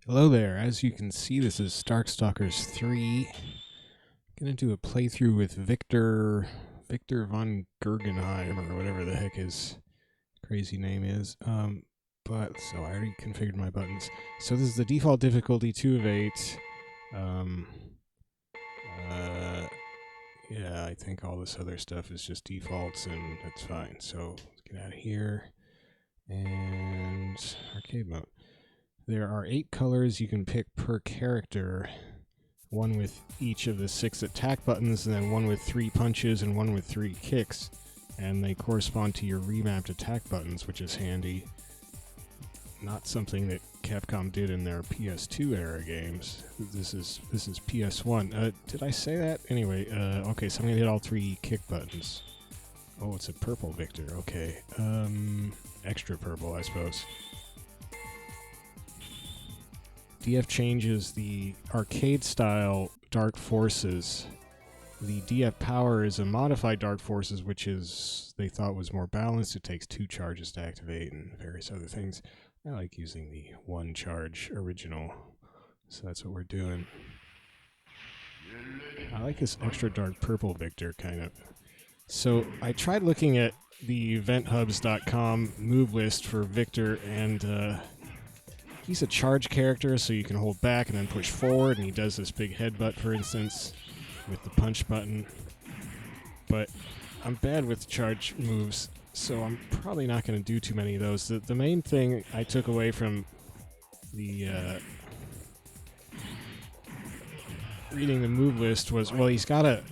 Hello there. As you can see, this is Darkstalkers 3. I'm gonna do a playthrough with Victor von Gerdenheim, or whatever the heck his crazy name is. But so I already configured my buttons. So this is the default difficulty 2 of 8. Yeah, I think all this other stuff is just defaults, and that's fine. So let's get out of here. And arcade mode. There are 8 colors you can pick per character, one with each of the 6 attack buttons, and then one with 3 punches and one with 3 kicks, and they correspond to your remapped attack buttons, which is handy. Not something that Capcom did in their PS2 era games. This is PS1. Did I say that? Anyway, okay, so I'm gonna hit all 3 kick buttons. Oh, it's a purple Victor. Okay, extra purple, I suppose. DF changes the arcade-style Dark Forces. The DF Power is a modified Dark Forces, which is they thought was more balanced. It takes 2 charges to activate and various other things. I like using the 1 charge original, so that's what we're doing. I like this extra dark purple Victor, kind of. So I tried looking at the eventhubs.com move list for Victor, and he's a charge character, so you can hold back and then push forward, and he does this big headbutt, for instance, with the punch button. But I'm bad with charge moves, so I'm probably not going to do too many of those. The main thing I took away from the reading the move list was, well, he's got a...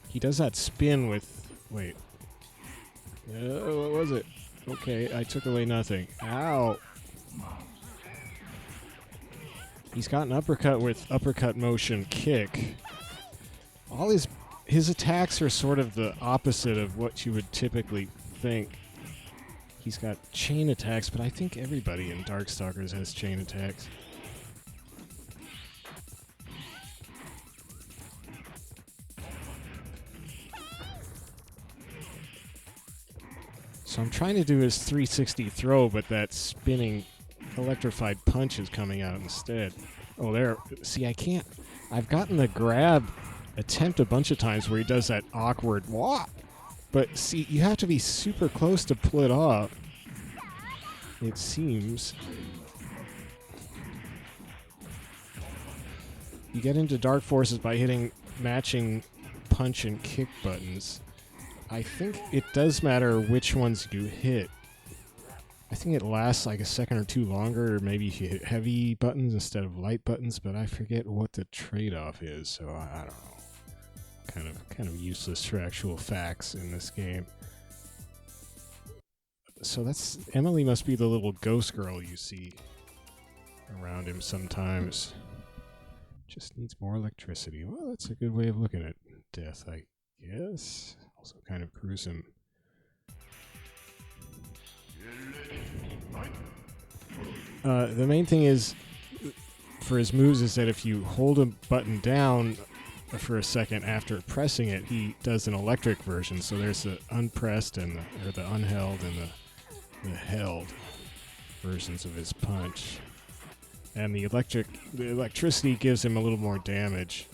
he does that spin with... Wait. What was it? Okay, I took away nothing. Ow! He's got an uppercut with uppercut motion kick. All his attacks are sort of the opposite of what you would typically think. He's got chain attacks, but I think everybody in Darkstalkers has chain attacks. So I'm trying to do his 360 throw, but that spinning electrified punch is coming out instead. Oh, there. See, I can't. I've gotten the grab attempt a bunch of times where he does that awkward wah. But see, you have to be super close to pull it off, it seems. You get into Dark Forces by hitting matching punch and kick buttons. I think it does matter which ones you hit. I think it lasts like a second or 2 longer, or maybe if you hit heavy buttons instead of light buttons, but I forget what the trade-off is, so I don't know. Kind of useless for actual facts in this game. So that's... Emily must be the little ghost girl you see around him sometimes. Just needs more electricity. Well, that's a good way of looking at death, I guess. Also kind of gruesome. The main thing is, for his moves, is that if you hold a button down for a second after pressing it, he does an electric version. So there's the unpressed and the unheld and the held versions of his punch. And the electricity gives him a little more damage.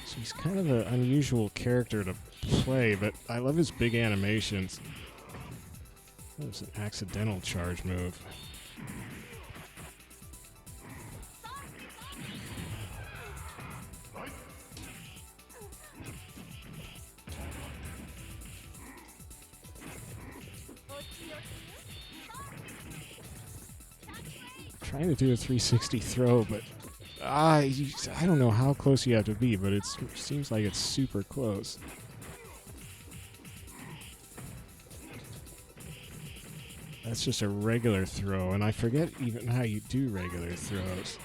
So he's kind of an unusual character to play, but I love his big animations. That was an accidental charge move. I'm trying to do a 360 throw, but I don't know how close you have to be, but it seems like it's super close. That's just a regular throw, and I forget even how you do regular throws.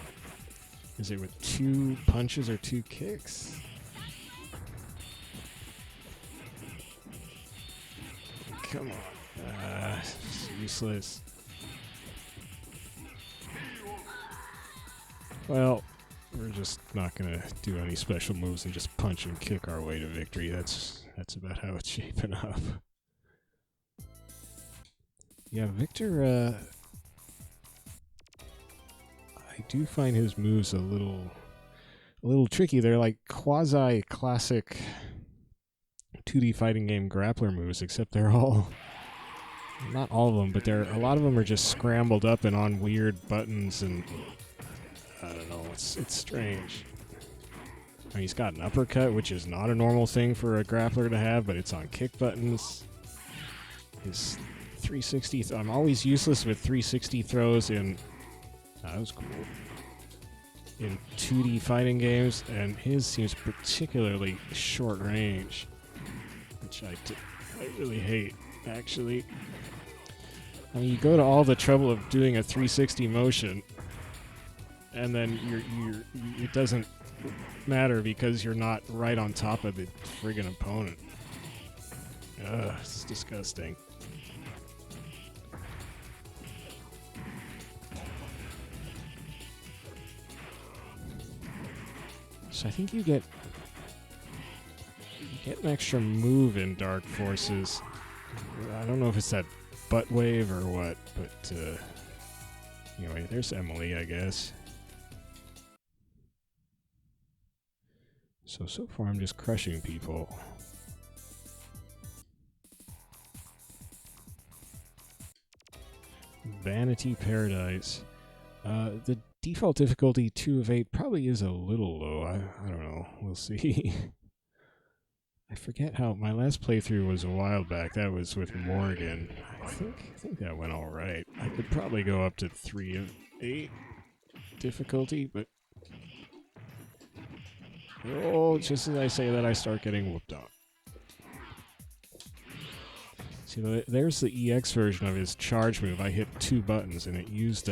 Is it with 2 punches or 2 kicks? Come on. It's useless. Well, we're just not going to do any special moves and just punch and kick our way to victory. That's about how it's shaping up. Yeah, Victor, I do find his moves a little tricky. They're like quasi-classic 2D fighting game grappler moves, except they're all, not all of them, but a lot of them are just scrambled up and on weird buttons, and I don't know, it's strange. I mean, he's got an uppercut, which is not a normal thing for a grappler to have, but it's on kick buttons. His 360, I'm always useless with 360 throws in, that was cool, in 2D fighting games, and his seems particularly short range, which I really hate, actually. I mean, you go to all the trouble of doing a 360 motion, and then it doesn't matter because you're not right on top of the friggin' opponent. Ugh, it's disgusting. So I think you get an extra move in Dark Forces. I don't know if it's that butt wave or what, but anyway, there's Emily, I guess. So far I'm just crushing people. Vanity Paradise. The default difficulty 2 of 8 probably is a little low. I don't know. We'll see. I forget how my last playthrough was a while back. That was with Morrigan. I think that went all right. I could probably go up to 3 of 8 difficulty, but oh, just as I say that, I start getting whooped on. See, there's the EX version of his charge move. I hit 2 buttons and it used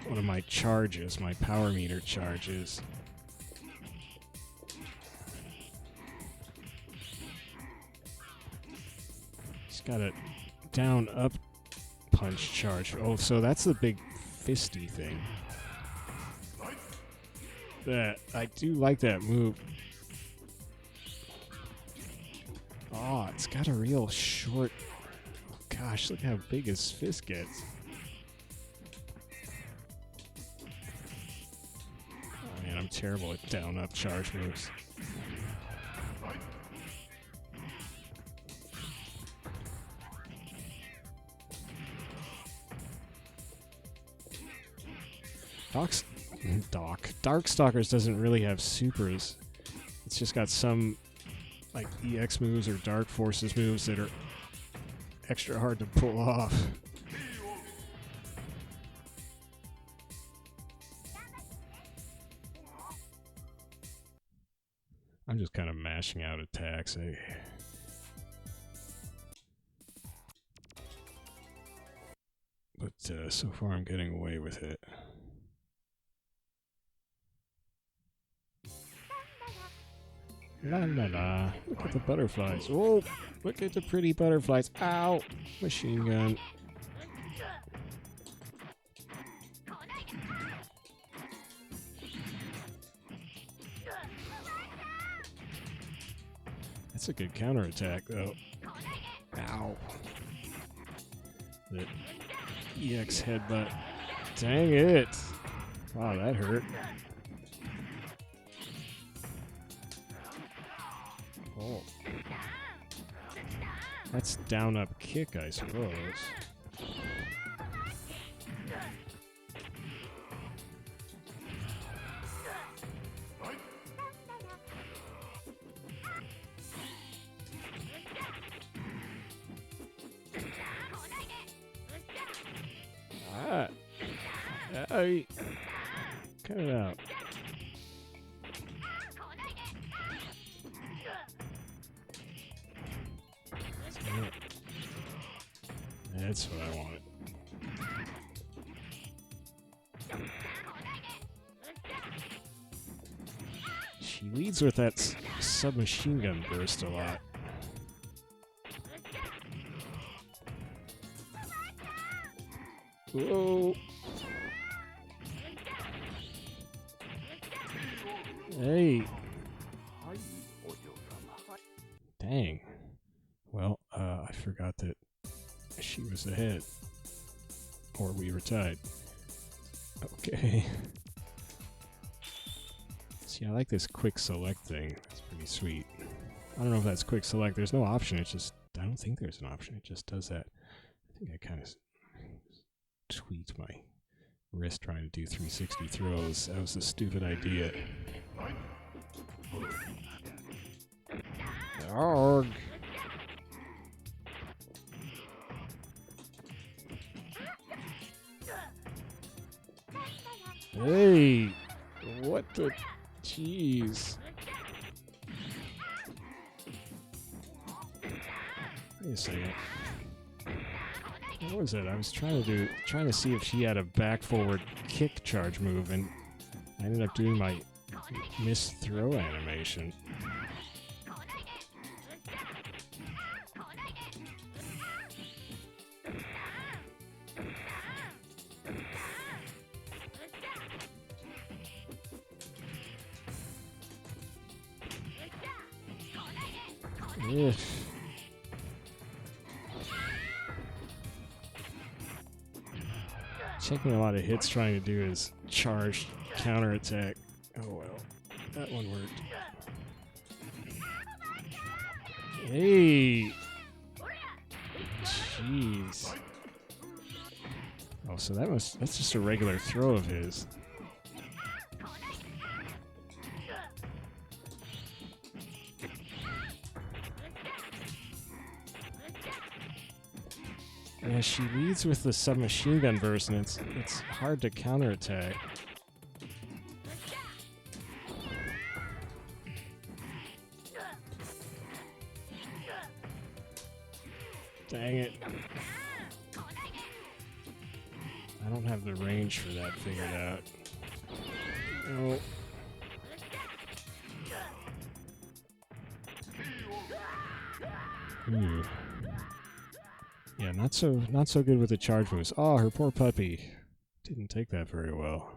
one of my charges, my power meter charges. He's got a down-up punch charge. Oh, so that's the big fisty thing. I do like that move. Oh, it's got a real short... Oh gosh, look how big his fist gets. Oh man, I'm terrible at down-up charge moves. Darkstalkers doesn't really have supers. It's just got some like EX moves or Dark Forces moves that are extra hard to pull off. I'm just kind of mashing out attacks. But so far I'm getting away with it. La la la. Look at the butterflies. Oh, look at the pretty butterflies. Ow! Machine gun. That's a good counterattack, though. Ow. The EX headbutt. Dang it! Wow, that hurt. Oh. That's down-up kick, I suppose. Ah! Ay! Cut it out. That's what I wanted. She leads with that submachine gun burst a lot. Whoa! Hey! Dang. Well, I forgot that She was ahead. Or we were tied. Okay. See, I like this quick select thing. That's pretty sweet. I don't know if that's quick select. There's no option. It's just... I don't think there's an option. It just does that. I think I kind of tweaked my wrist trying to do 360 throws. That was a stupid idea. Arrgh. Hey! What the... Jeez. Wait a second. What was it? I was trying to see if she had a back forward kick charge move, and I ended up doing my missed throw animation. Ugh. Taking a lot of hits trying to do his charged counterattack. Oh well, that one worked. Hey! Jeez. Oh, so that's just a regular throw of his. Yeah, she leads with the submachine gun burst, and it's hard to counterattack. Dang it. I don't have the range for that figured out. Oh. Ooh. Yeah, not so good with the charge moves. Oh, her poor puppy. Didn't take that very well.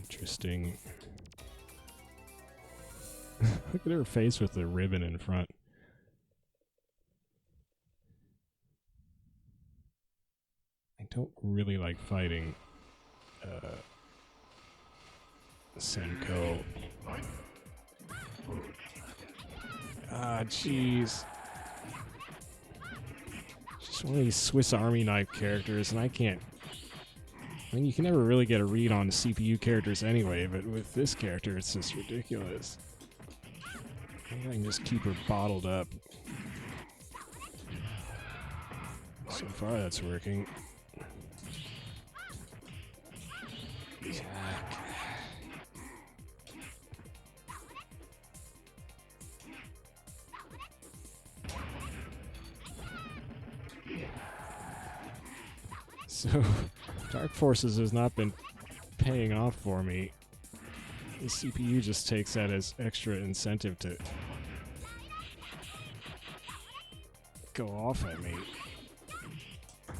Interesting. Look at her face with the ribbon in front. I don't really like fighting Hsien-Ko. Ah, jeez. Just one of these Swiss Army knife characters, and I can't... I mean, you can never really get a read on the CPU characters anyway, but with this character, it's just ridiculous. Maybe I can just keep her bottled up. So far, that's working. So, Dark Forces has not been paying off for me. The CPU just takes that as extra incentive to go off at me.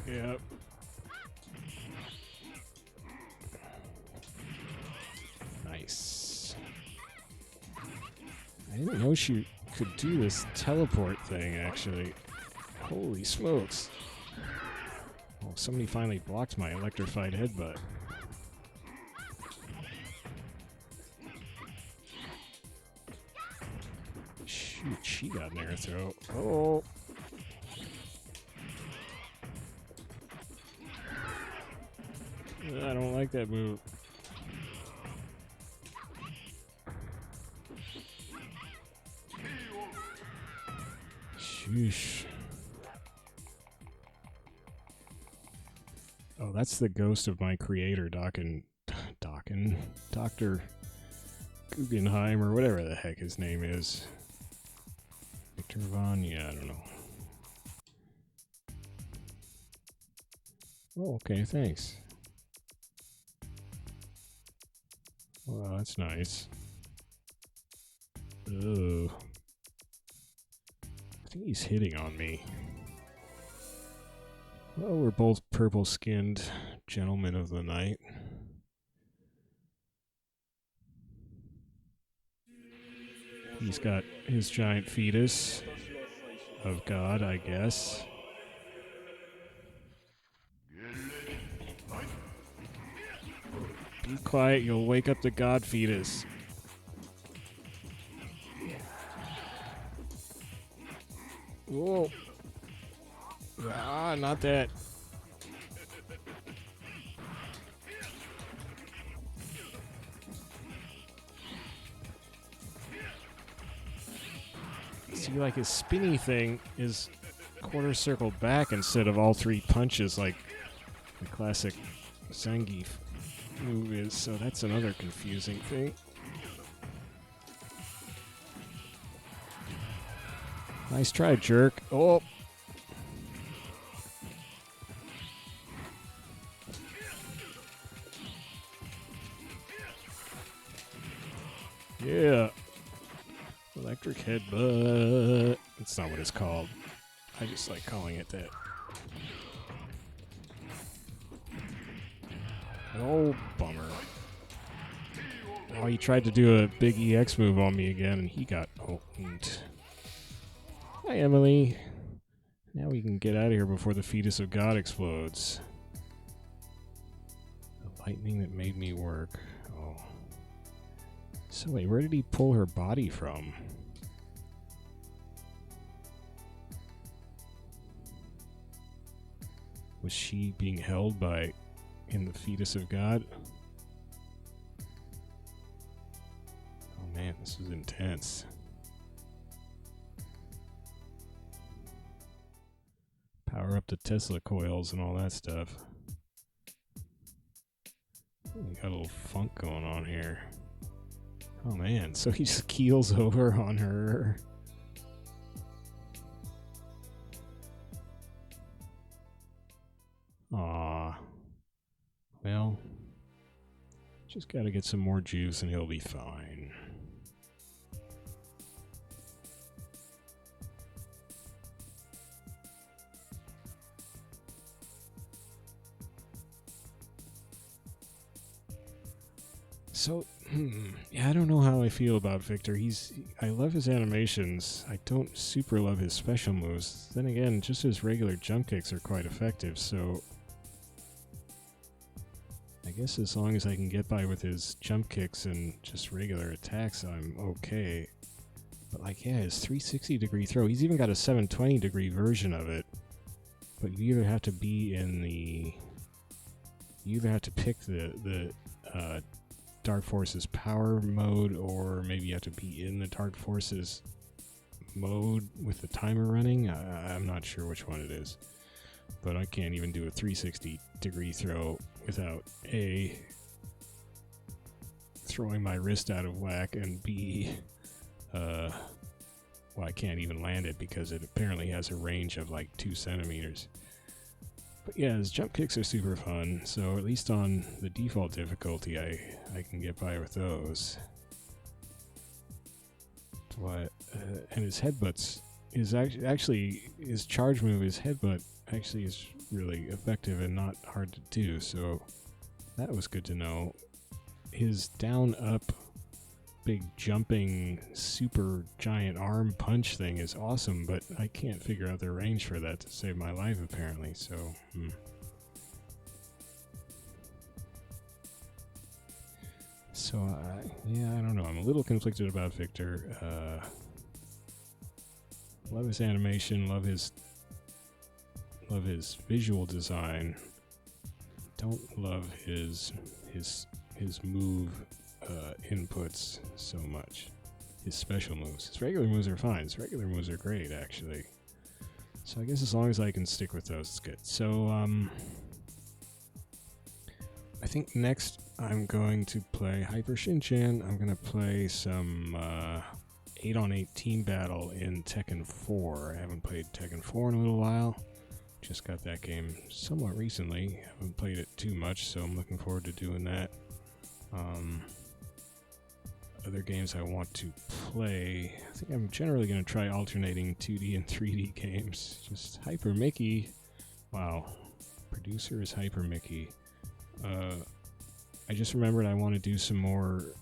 Yep. Nice. I didn't know she could do this teleport thing, actually. Holy smokes. Oh, somebody finally blocked my electrified headbutt. Shoot, she got an air throw. Oh! I don't like that move. Sheesh. Oh, that's the ghost of my creator, Dr. Guggenheim, or whatever the heck his name is. Victor von, yeah, I don't know. Oh, okay, thanks. Well, that's nice. Ugh. I think he's hitting on me. Well, we're both purple-skinned gentlemen of the night. He's got his giant fetus of God, I guess. Be quiet, you'll wake up the God fetus. Whoa. Ah, not that. See, like his spinny thing is quarter circle back instead of all three punches like the classic Zangief move is, so that's another confusing thing. Nice try, jerk. Oh! Yeah! Electric headbutt. That's not what it's called. I just like calling it that. Oh, bummer. Oh, he tried to do a big EX move on me again, and he got owned. Hi, Emily. Now we can get out of here before the fetus of God explodes. The lightning that made me work. Oh. So wait, where did he pull her body from? Was she being held by in the fetus of God? Oh man, this was intense. Power up the Tesla coils and all that stuff. We got a little funk going on here. Oh man, so he just keels over on her. Aw. Well, just gotta get some more juice and he'll be fine. So, yeah, I don't know how I feel about Victor. I love his animations. I don't super love his special moves. Then again, just his regular jump kicks are quite effective, so I guess as long as I can get by with his jump kicks and just regular attacks, I'm okay. But like, yeah, his 360 degree throw, he's even got a 720 degree version of it. But you either have to be in the... You either have to pick the Dark Forces power mode, or maybe you have to be in the Dark Forces mode with the timer running. I'm not sure which one it is. But I can't even do a 360 degree throw without A, throwing my wrist out of whack, and B, well, I can't even land it because it apparently has a range of like 2 centimeters. But yeah, his jump kicks are super fun, so at least on the default difficulty I can get by with those. What? And his headbutts is actually his charge move, his headbutt actually is really effective and not hard to do, so that was good to know. His down up big jumping super giant arm punch thing is awesome, but I can't figure out the range for that to save my life apparently, so So yeah, I don't know, I'm a little conflicted about Victor. Love his animation, love his visual design. Don't love his move inputs so much. His special moves. His regular moves are fine. His regular moves are great, actually. So I guess as long as I can stick with those, it's good. So I think next I'm going to play Hyper Shin-Chan. I'm going to play some 8-on-8 team battle in Tekken 4. I haven't played Tekken 4 in a little while. Just got that game somewhat recently. Haven't played it too much, so I'm looking forward to doing that. Other games I want to play, I think I'm generally going to try alternating 2D and 3D games. Just Hyper Mickey. Wow. Producer is Hyper Mickey. I just remembered I want to do some more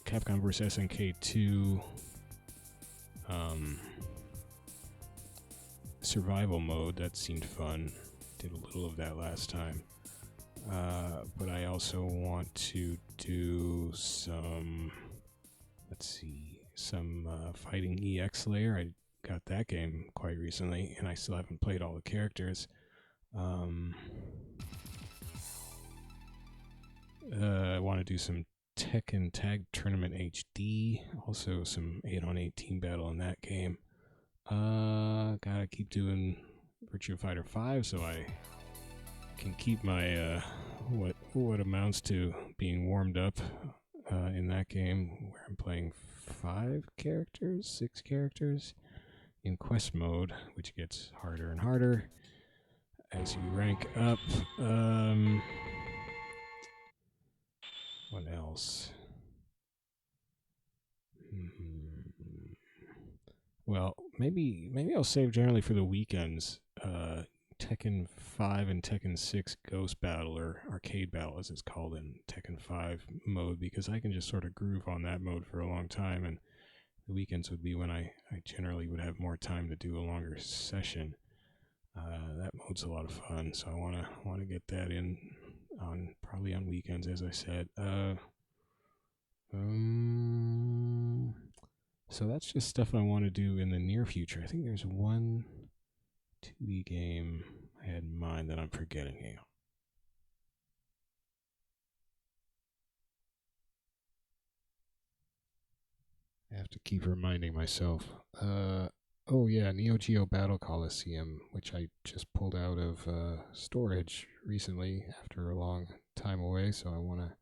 Capcom vs. SNK 2 survival mode. That seemed fun. Did a little of that last time. But I also want to do some, let's see, some fighting EX layer. I got that game quite recently, and I still haven't played all the characters. I want to do some Tekken Tag Tournament HD, also some 8-on-8 team battle in that game. Gotta keep doing Virtua Fighter 5 so I can keep my what amounts to being warmed up in that game, where I'm playing 6 characters in quest mode, which gets harder and harder as you rank up. What else? Well, maybe I'll save generally for the weekends. Tekken 5 and Tekken 6 Ghost Battle, or Arcade Battle as it's called in Tekken 5 mode, because I can just sort of groove on that mode for a long time, and the weekends would be when I generally would have more time to do a longer session. That mode's a lot of fun, so I want to get that in probably on weekends, as I said. So that's just stuff I want to do in the near future. I think there's one 2D game I had in mind that I'm forgetting. Hang on. I have to keep reminding myself. Oh yeah, Neo Geo Battle Coliseum, which I just pulled out of storage recently after a long time away, so I want to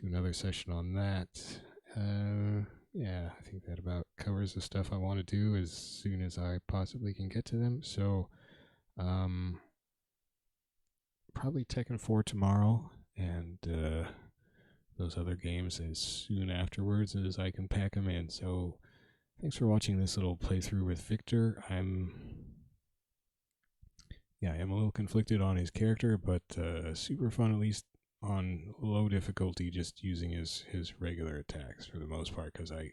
do another session on that. Yeah, I think that about covers the stuff I want to do as soon as I possibly can get to them. So, probably Tekken 4 tomorrow, and those other games as soon afterwards as I can pack them in. So, thanks for watching this little playthrough with Victor. I'm a little conflicted on his character, but super fun, at least on low difficulty, just using his regular attacks for the most part, because I'm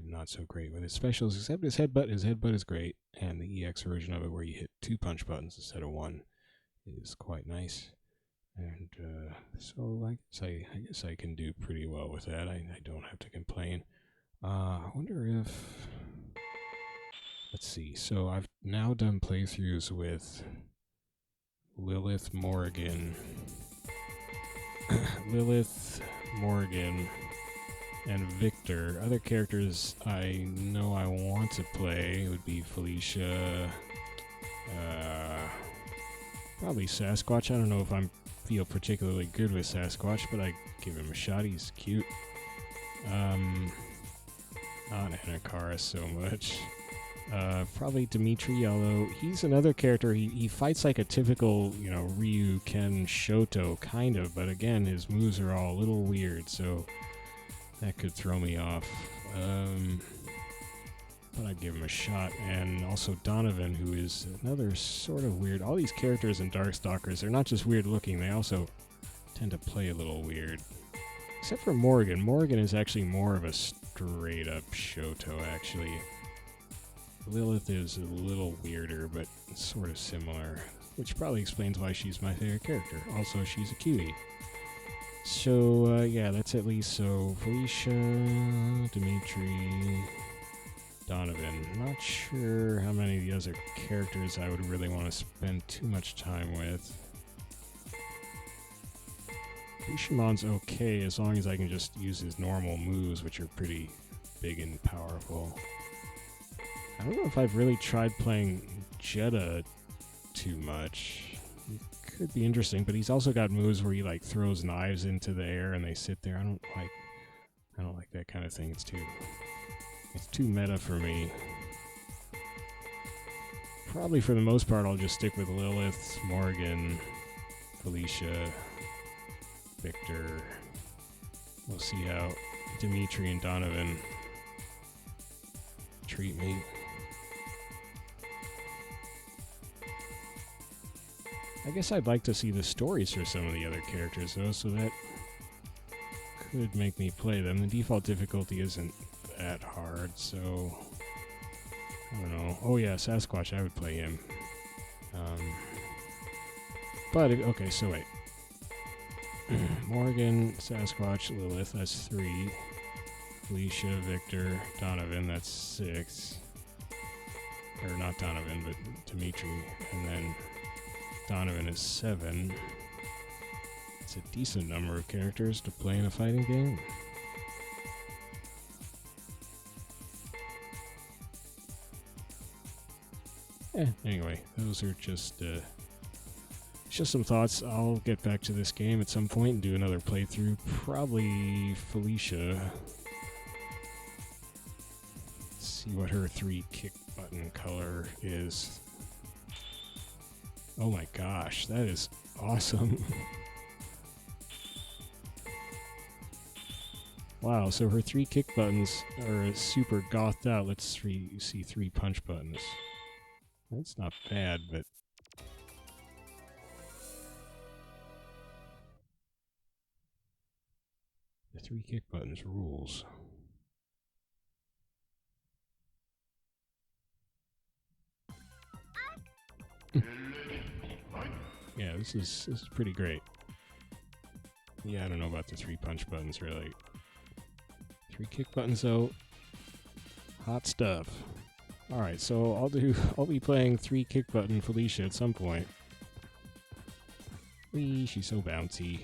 not so great with his specials, except his headbutt. His headbutt is great, and the EX version of it, where you hit 2 punch buttons instead of 1, is quite nice. And so I guess I can do pretty well with that. I don't have to complain. I wonder if, let's see. So I've now done playthroughs with Lilith, Morrigan, and Victor. Other characters I know I want to play would be Felicia, probably Sasquatch. I don't know if I feel particularly good with Sasquatch, but I give him a shot. He's cute. Not Anacaris so much. Probably Dimitri, although he's another character. He fights like a typical, Ryu, Ken, Shoto, kind of, but again, his moves are all a little weird, so that could throw me off. But I'd give him a shot. And also Donovan, who is another sort of weird. All these characters in Darkstalkers, they're not just weird looking, they also tend to play a little weird. Except for Morrigan. Morrigan is actually more of a straight up Shoto, actually. Lilith is a little weirder, but sort of similar, which probably explains why she's my favorite character. Also, she's a cutie. So, yeah, that's at least. So, Felicia, Dimitri, Donovan. Not sure how many of the other characters I would really want to spend too much time with. Bishamon's okay as long as I can just use his normal moves, which are pretty big and powerful. I don't know if I've really tried playing Jeddah too much. It could be interesting, but he's also got moves where he throws knives into the air and they sit there. I don't like that kind of thing. It's too meta for me. Probably for the most part I'll just stick with Lilith, Morrigan, Felicia, Victor. We'll see how Dimitri and Donovan treat me. I guess I'd like to see the stories for some of the other characters, though, so that could make me play them. The default difficulty isn't that hard, so I don't know. Oh yeah, Sasquatch, I would play him. But, okay, so wait. Morrigan, Sasquatch, Lilith, that's 3. Felicia, Victor, Donovan, that's 6. Or not Donovan, but Dimitri. And then Donovan is 7. It's a decent number of characters to play in a fighting game. Anyway, those are just some thoughts. I'll get back to this game at some point and do another playthrough. Probably Felicia. Let's see what her 3 kick button color is. Oh my gosh, that is awesome. Wow, so her 3 kick buttons are super gothed out. Let's see 3 punch buttons. That's not bad, but the 3 kick buttons rules. Yeah, this is pretty great. Yeah, I don't know about the 3 punch buttons really. 3 kick buttons though, hot stuff. All right, so I'll be playing 3 kick button Felicia at some point. Whee, she's so bouncy.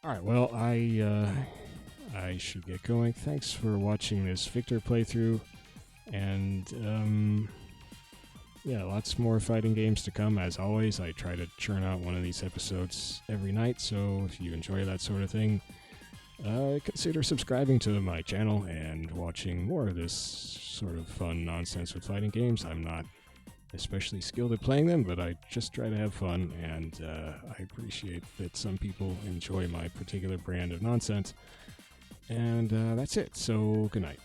All right, well I should get going. Thanks for watching this Victor playthrough, and yeah, lots more fighting games to come. As always, I try to churn out one of these episodes every night, so if you enjoy that sort of thing, consider subscribing to my channel and watching more of this sort of fun nonsense with fighting games. I'm not especially skilled at playing them, but I just try to have fun, and I appreciate that some people enjoy my particular brand of nonsense. And that's it, so good night.